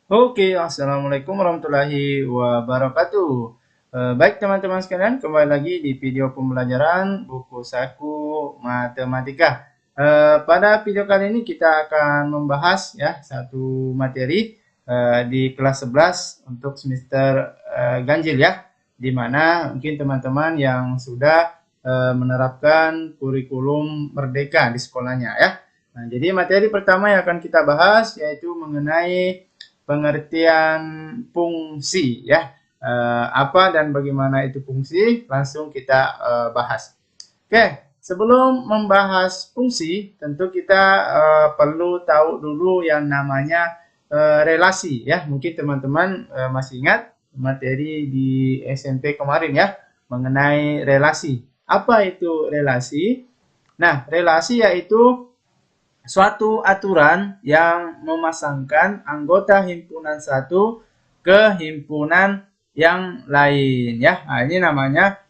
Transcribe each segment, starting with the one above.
Oke, assalamualaikum warahmatullahi wabarakatuh. Baik teman-teman sekalian, kembali lagi di video pembelajaran buku saku matematika. Pada video kali ini kita akan membahas ya satu materi di kelas 11 untuk semester ganjil ya, di mana mungkin teman-teman yang sudah menerapkan kurikulum merdeka di sekolahnya ya. Nah, jadi materi pertama yang akan kita bahas yaitu mengenai pengertian fungsi ya. Apa dan bagaimana itu fungsi langsung kita bahas. Oke, sebelum membahas fungsi tentu kita perlu tahu dulu yang namanya relasi ya. Mungkin teman-teman masih ingat materi di SMP kemarin ya mengenai relasi. Apa itu relasi? Nah, relasi yaitu suatu aturan yang memasangkan anggota himpunan satu ke himpunan yang lain ya. Nah, ini namanya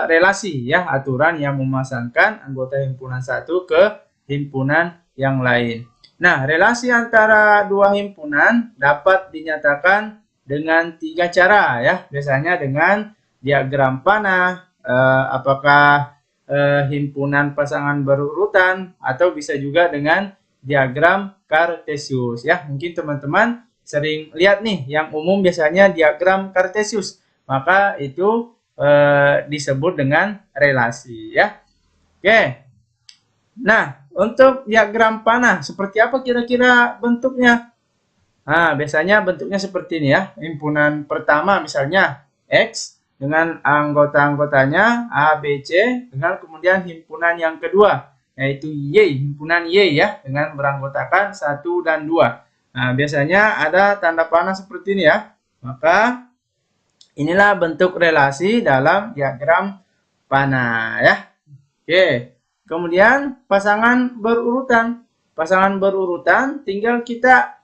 relasi ya, aturan yang memasangkan anggota himpunan satu ke himpunan yang lain. Nah, relasi antara dua himpunan dapat dinyatakan dengan tiga cara ya. Biasanya dengan diagram panah, apakah himpunan pasangan berurutan atau bisa juga dengan diagram Kartesius ya. Mungkin teman-teman sering lihat nih yang umum biasanya diagram Kartesius. Maka itu disebut dengan relasi ya. Oke. Nah, untuk diagram panah seperti apa kira-kira bentuknya? Nah, biasanya bentuknya seperti ini ya. Himpunan pertama misalnya X dengan anggota-anggotanya A, B, C, dengan kemudian himpunan yang kedua yaitu Y, himpunan Y ya, dengan beranggotakan 1 dan 2. Nah, biasanya ada tanda panah seperti ini ya. Maka inilah bentuk relasi dalam diagram panah ya. Oke. Kemudian pasangan berurutan. Pasangan berurutan tinggal kita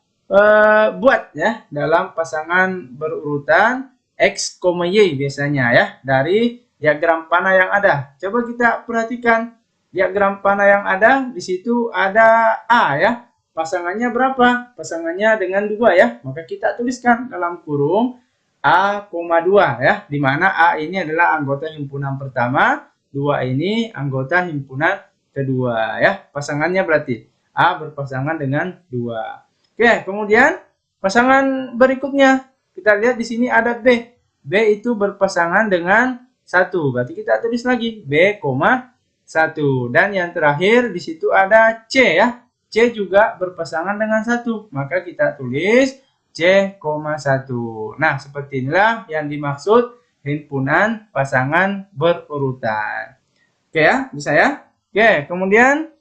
buat ya dalam pasangan berurutan X, Y biasanya ya dari diagram panah yang ada. Coba kita perhatikan diagram panah yang ada, di situ ada A ya. Pasangannya berapa? Pasangannya dengan 2 ya. Maka kita tuliskan dalam kurung A, 2 ya. Di mana A ini adalah anggota himpunan pertama, 2 ini anggota himpunan kedua ya. Pasangannya berarti A berpasangan dengan 2. Oke, kemudian pasangan berikutnya kita lihat di sini ada B. B itu berpasangan dengan 1. Berarti kita tulis lagi B, 1. Dan yang terakhir di situ ada C ya. C juga berpasangan dengan 1. Maka kita tulis C, 1. Nah, seperti inilah yang dimaksud himpunan pasangan berurutan. Oke ya, bisa ya? Oke, kemudian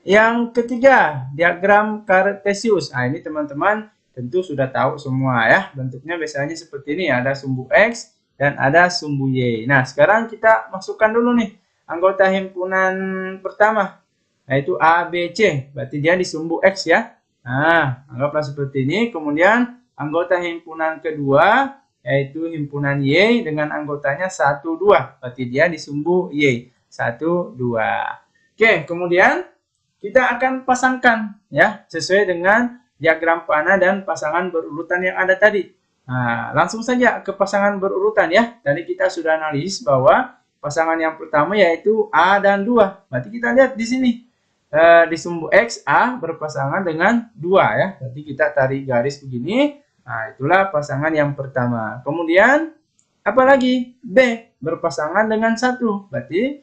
yang ketiga, diagram Kartesius. Nah, ini teman-teman tentu sudah tahu semua ya. Bentuknya biasanya seperti ini, ada sumbu X dan ada sumbu Y. Nah, sekarang kita masukkan dulu nih anggota himpunan pertama, yaitu A, B, C. Berarti dia di sumbu X ya. Nah, anggaplah seperti ini. Kemudian anggota himpunan kedua, yaitu himpunan Y dengan anggotanya 1, 2. Berarti dia di sumbu Y. 1, 2. Oke, kemudian kita akan pasangkan ya sesuai dengan diagram panah dan pasangan berurutan yang ada tadi. Nah, langsung saja ke pasangan berurutan ya. Tadi kita sudah analisis bahwa pasangan yang pertama yaitu A dan 2. Berarti kita lihat di sini di sumbu X A berpasangan dengan 2 ya. Jadi kita tarik garis begini. Nah, itulah pasangan yang pertama. Kemudian apalagi B berpasangan dengan 1. Berarti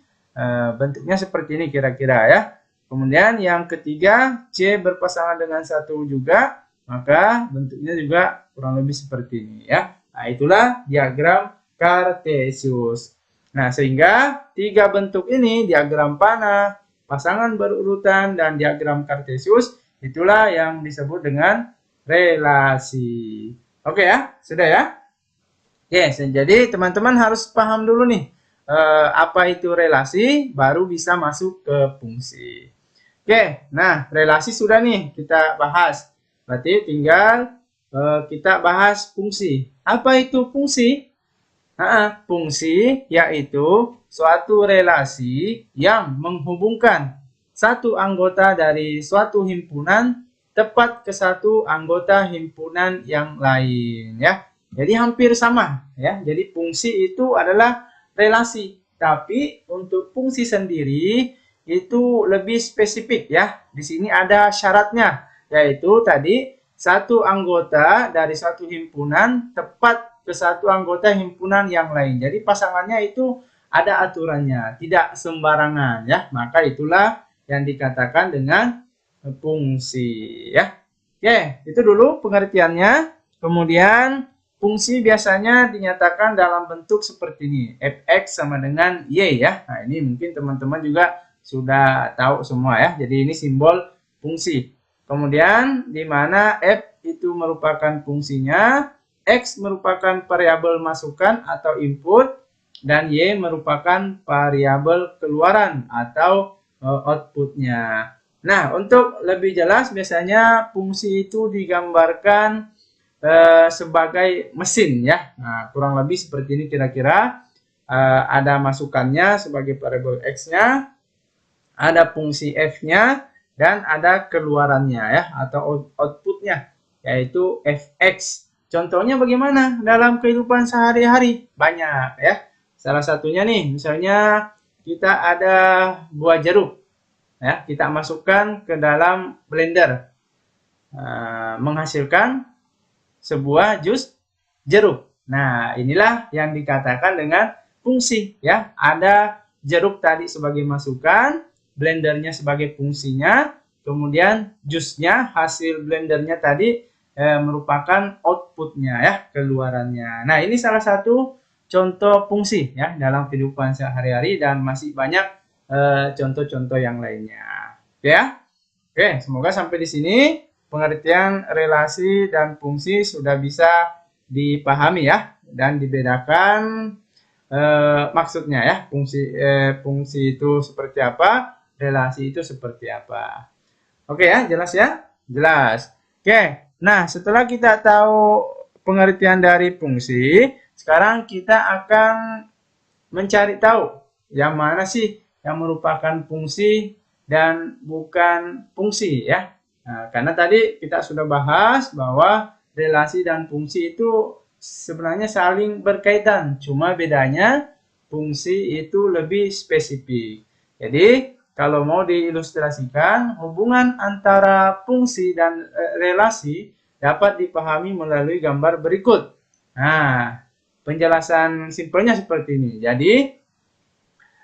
bentuknya seperti ini kira-kira ya. Kemudian yang ketiga, C berpasangan dengan 1 juga, maka bentuknya juga kurang lebih seperti ini ya. Nah, itulah diagram Kartesius. Nah, sehingga tiga bentuk ini, diagram panah, pasangan berurutan, dan diagram Kartesius, itulah yang disebut dengan relasi. Oke ya, sudah ya? Oke, jadi teman-teman harus paham dulu nih, apa itu relasi, baru bisa masuk ke fungsi. Oke, nah relasi sudah nih kita bahas. Berarti tinggal kita bahas fungsi. Apa itu fungsi? Nah, fungsi yaitu suatu relasi yang menghubungkan satu anggota dari suatu himpunan tepat ke satu anggota himpunan yang lain ya. Jadi hampir sama ya. Jadi fungsi itu adalah relasi, tapi untuk fungsi sendiri itu lebih spesifik ya. Di sini ada syaratnya, yaitu tadi satu anggota dari satu himpunan tepat ke satu anggota himpunan yang lain. Jadi pasangannya itu ada aturannya, tidak sembarangan ya. Maka itulah yang dikatakan dengan fungsi ya. Oke, itu dulu pengertiannya. Kemudian fungsi biasanya dinyatakan dalam bentuk seperti ini. Fx sama dengan Y ya. Nah, ini mungkin teman-teman juga sudah tahu semua ya. Jadi ini simbol fungsi. Kemudian di mana F itu merupakan fungsinya, X merupakan variabel masukan atau input, dan Y merupakan variabel keluaran atau outputnya. Nah, untuk lebih jelas biasanya fungsi itu digambarkan sebagai mesin ya. Nah, kurang lebih seperti ini kira-kira. Ada masukannya sebagai variabel X-nya, ada fungsi F-nya, dan ada keluarannya ya, atau outputnya, yaitu Fx. Contohnya bagaimana dalam kehidupan sehari-hari? Banyak ya. Salah satunya nih, misalnya kita ada buah jeruk. Ya, kita masukkan ke dalam blender, menghasilkan sebuah jus jeruk. Nah, inilah yang dikatakan dengan fungsi ya. Ada jeruk tadi sebagai masukan, blendernya sebagai fungsinya, kemudian jusnya, hasil blendernya tadi merupakan outputnya ya, keluarannya. Nah, ini salah satu contoh fungsi ya dalam kehidupan sehari-hari, dan masih banyak contoh-contoh yang lainnya. Oke ya? Oke, semoga sampai di sini pengertian relasi dan fungsi sudah bisa dipahami ya, dan dibedakan maksudnya ya. Fungsi itu seperti apa, relasi itu seperti apa. Oke ya, jelas ya? Jelas. Oke, nah setelah kita tahu pengertian dari fungsi, sekarang kita akan mencari tahu yang mana sih yang merupakan fungsi dan bukan fungsi ya. Nah, karena tadi kita sudah bahas bahwa relasi dan fungsi itu sebenarnya saling berkaitan, cuma bedanya fungsi itu lebih spesifik. Jadi kalau mau diilustrasikan, hubungan antara fungsi dan relasi dapat dipahami melalui gambar berikut. Nah, penjelasan simpelnya seperti ini. Jadi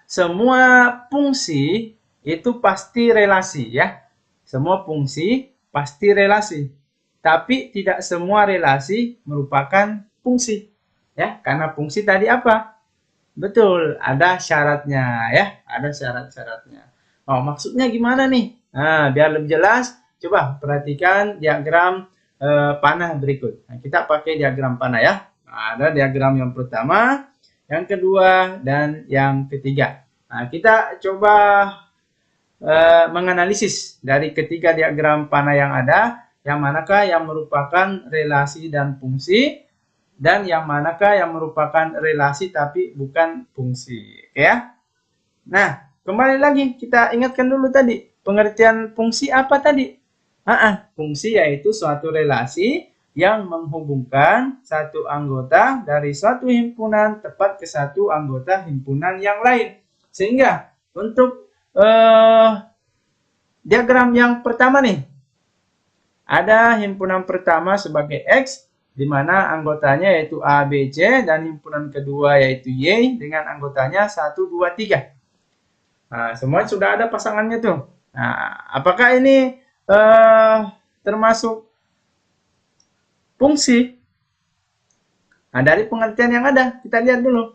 semua fungsi itu pasti relasi ya. Semua fungsi pasti relasi. Tapi tidak semua relasi merupakan fungsi. Ya, karena fungsi tadi apa? Betul, ada syaratnya ya, ada syarat-syaratnya. Oh, maksudnya gimana nih? Nah, biar lebih jelas, coba perhatikan diagram panah berikut. Nah, kita pakai diagram panah ya. Nah, ada diagram yang pertama, yang kedua, dan yang ketiga. Nah, kita coba menganalisis dari ketiga diagram panah yang ada, yang manakah yang merupakan relasi dan fungsi, dan yang manakah yang merupakan relasi tapi bukan fungsi. Oke ya? Nah, kembali lagi kita ingatkan dulu tadi, pengertian fungsi apa tadi? Fungsi yaitu suatu relasi yang menghubungkan satu anggota dari suatu himpunan tepat ke satu anggota himpunan yang lain. Sehingga untuk diagram yang pertama nih, ada himpunan pertama sebagai X, di mana anggotanya yaitu A, B, C, dan himpunan kedua yaitu Y dengan anggotanya 1, 2, 3. Nah, semua sudah ada pasangannya tuh. Nah, apakah ini termasuk fungsi? Nah, dari pengertian yang ada, kita lihat dulu.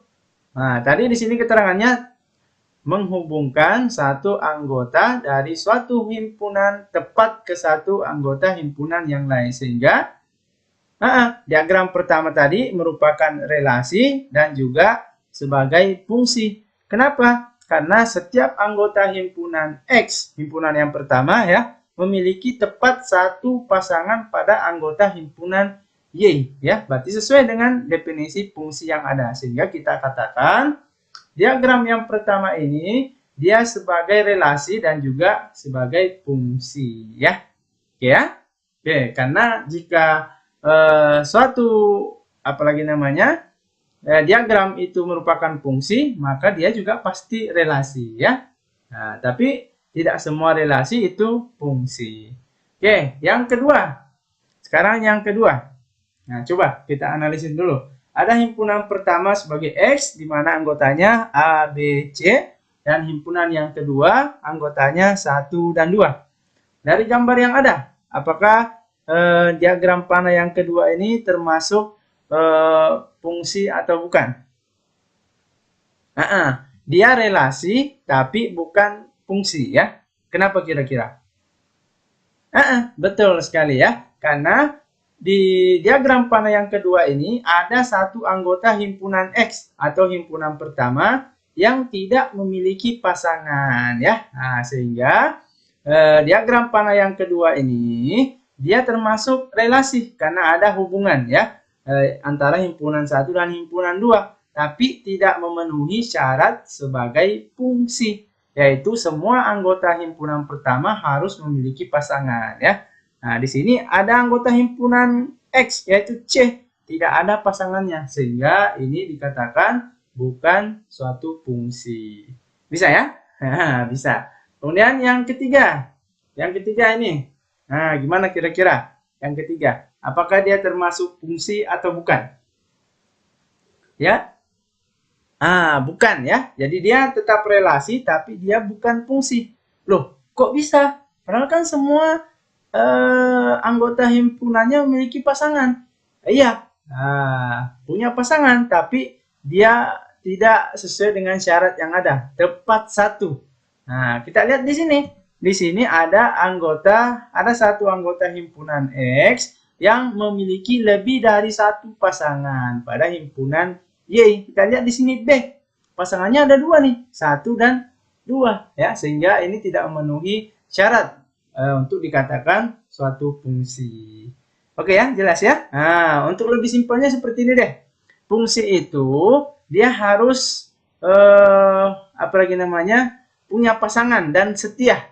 Nah, tadi di sini keterangannya menghubungkan satu anggota dari suatu himpunan tepat ke satu anggota himpunan yang lain. Sehingga diagram pertama tadi merupakan relasi dan juga sebagai fungsi. Kenapa? Karena setiap anggota himpunan X, himpunan yang pertama ya, memiliki tepat satu pasangan pada anggota himpunan Y ya. Berarti sesuai dengan definisi fungsi yang ada. Sehingga kita katakan diagram yang pertama ini dia sebagai relasi dan juga sebagai fungsi ya. Oke ya. Oke, karena jika suatu apalagi namanya diagram itu merupakan fungsi, maka dia juga pasti relasi ya. Nah, tapi tidak semua relasi itu fungsi. Oke, yang kedua. Sekarang yang kedua. Nah, coba kita analisis dulu. Ada himpunan pertama sebagai X, di mana anggotanya A, B, C. Dan himpunan yang kedua, anggotanya 1 dan 2. Dari gambar yang ada, apakah diagram panah yang kedua ini termasuk fungsi atau bukan? Dia relasi, tapi bukan fungsi ya. Kenapa kira-kira? Betul sekali ya. Karena di diagram panah yang kedua ini ada satu anggota himpunan X atau himpunan pertama yang tidak memiliki pasangan ya. Nah, sehingga diagram panah yang kedua ini dia termasuk relasi karena ada hubungan ya antara himpunan 1 dan himpunan 2, tapi tidak memenuhi syarat sebagai fungsi, yaitu semua anggota himpunan pertama harus memiliki pasangan ya. Nah, di sini ada anggota himpunan X yaitu C, tidak ada pasangannya, sehingga ini dikatakan bukan suatu fungsi. Bisa ya? Bisa. Kemudian yang ketiga. Yang ketiga ini. Nah, gimana kira-kira? Yang ketiga. Apakah dia termasuk fungsi atau bukan? Ya? Bukan ya. Jadi dia tetap relasi tapi dia bukan fungsi. Loh, kok bisa? Padahal kan semua anggota himpunannya memiliki pasangan. Iya. Punya pasangan tapi dia tidak sesuai dengan syarat yang ada. Tepat satu. Nah, kita lihat di sini. Di sini ada satu anggota himpunan X yang memiliki lebih dari satu pasangan pada himpunan Y. Kita lihat di sini B. Pasangannya ada 2 nih, 1 dan 2 ya, sehingga ini tidak memenuhi syarat untuk dikatakan suatu fungsi. Oke ya, jelas ya. Nah, untuk lebih simpelnya seperti ini deh. Fungsi itu dia harus punya pasangan dan setia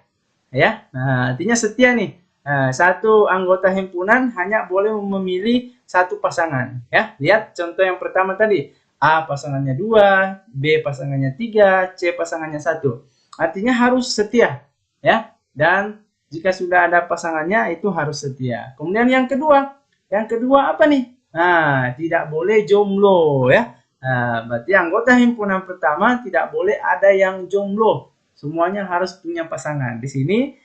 ya. Nah, artinya setia nih. Satu anggota himpunan hanya boleh memilih satu pasangan ya. Lihat contoh yang pertama tadi, A pasangannya 2, B pasangannya 3, C pasangannya 1. Artinya harus setia ya. Dan jika sudah ada pasangannya itu harus setia. Kemudian yang kedua apa nih? Nah, tidak boleh jomblo ya. Nah, berarti anggota himpunan pertama tidak boleh ada yang jomblo. Semuanya harus punya pasangan. Di sini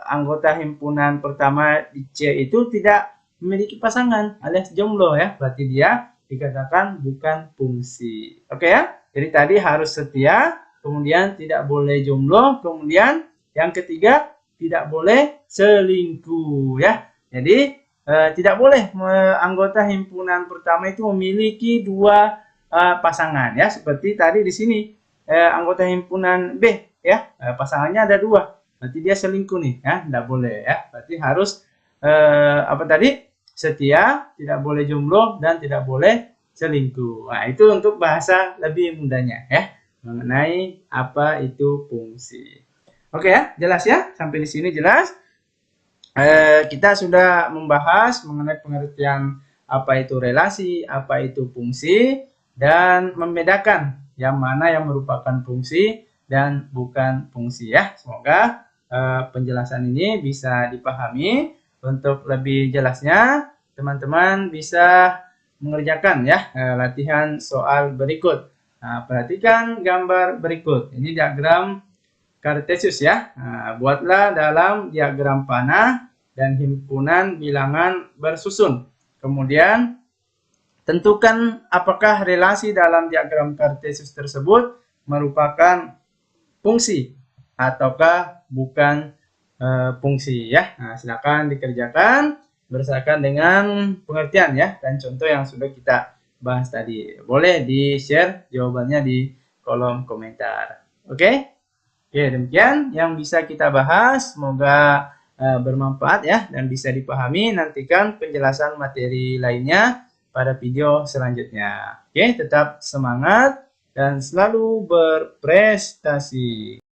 anggota himpunan pertama di C itu tidak memiliki pasangan alias jomblo ya. Berarti dia dikatakan bukan fungsi. Oke ya? Jadi tadi harus setia, kemudian tidak boleh jomblo, kemudian yang ketiga tidak boleh selingkuh ya. Jadi tidak boleh anggota himpunan pertama itu memiliki 2 pasangan ya. Seperti tadi di sini anggota himpunan B ya, pasangannya ada 2, berarti dia selingkuh nih ya, tidak boleh ya. Berarti harus setia, tidak boleh jomblo, dan tidak boleh selingkuh. Nah, itu untuk bahasa lebih mudahnya ya, mengenai apa itu fungsi. Oke ya, jelas ya, sampai di sini jelas. Kita sudah membahas mengenai pengertian apa itu relasi, apa itu fungsi, dan membedakan yang mana yang merupakan fungsi dan bukan fungsi ya. Semoga penjelasan ini bisa dipahami. Untuk lebih jelasnya, teman-teman bisa mengerjakan ya latihan soal berikut. Nah, perhatikan gambar berikut. Ini diagram Kartesius ya. Nah, buatlah dalam diagram panah dan himpunan bilangan bersusun. Kemudian tentukan apakah relasi dalam diagram Kartesius tersebut merupakan fungsi ataukah bukan fungsi ya. Nah, silakan dikerjakan berdasarkan dengan pengertian ya dan contoh yang sudah kita bahas tadi. Boleh di-share jawabannya di kolom komentar. Oke? Oke, demikian yang bisa kita bahas. Semoga bermanfaat ya dan bisa dipahami. Nantikan penjelasan materi lainnya pada video selanjutnya. Oke, tetap semangat dan selalu berprestasi.